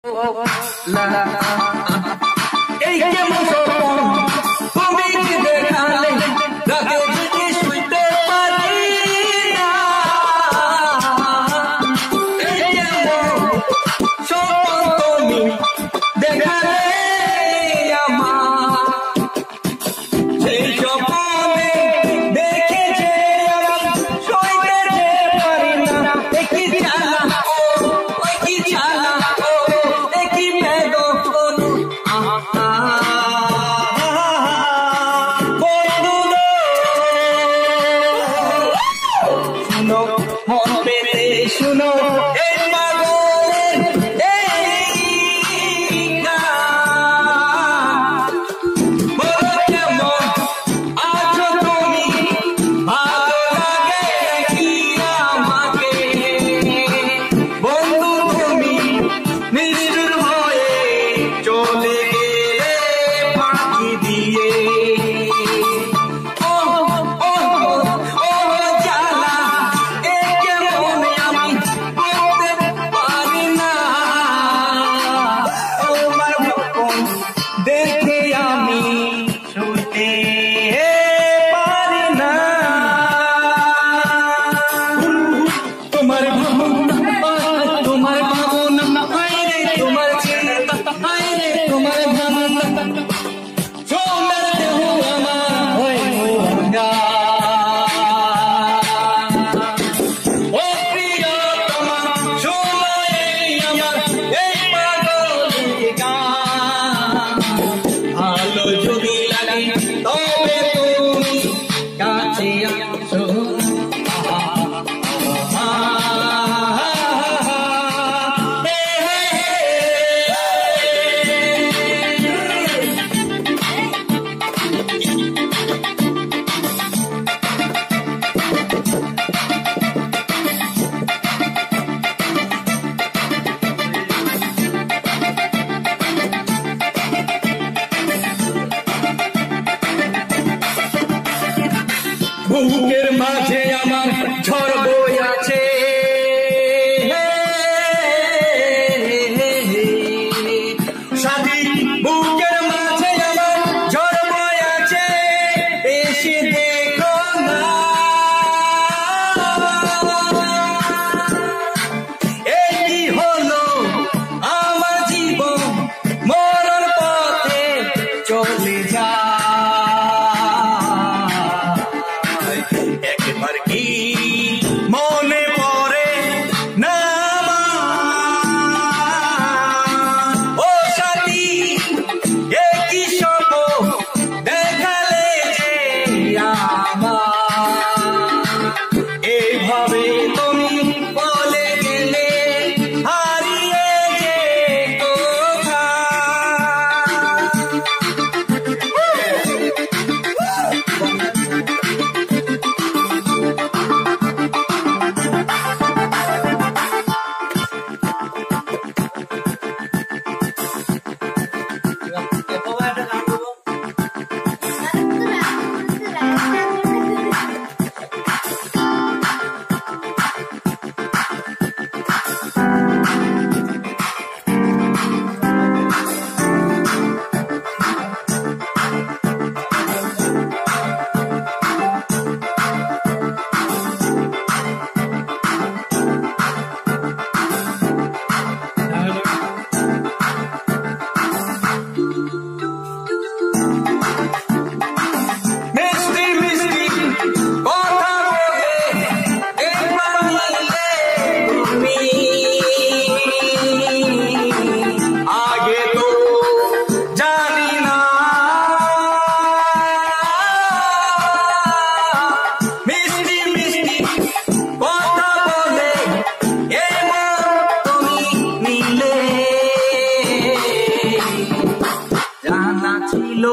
এই কেমন স্বপ্ন তুমি কি দেখালে রাতে যদি শুইতে পারি না। এই কেমন স্বপ্ন তুমি দেখালে আমার, সেই স্বপ্নে দেখে যে আমি শুইতে পারি না। কি জ্বালা ওই কি জ্বালা মন পেতে শুনো এই পাগলের এই গান। বলো কেমন আছো তুমি, ভালো লাগে কি আমাকে বন্ধু তুমি নিষ্ঠুর হয়ে চলে গেলে ফাঁকি দিয়ে। দেখে আমি শুতে পারি না। তোমার ভাবনা তোমার ভাবনা হায়রে তোমার চিন্তা হায়রে তোমার ভাবনা সোনার দেহ আমার হয়ে গা। ও প্রিয় তোমার সময় আমার এই পাগলের গান। ভালো যদি লাগে তবে তুমি কাছে আসো। বুকের মাঝে আমার ঝড় বই আছে, সাথী বুকের মাঝে আমার ঝড় বই আছে। এসে দেখো না এই কি হলো আমার জীবন মরণ পথে চলে যা। একবার কি মনে পড়ে না ও সাথী একই স্বপ্ন দেখালে যে আমার। এইভাবে তুমি বলে গেলে হারিয়ে যে কোথায়। জানা ছিল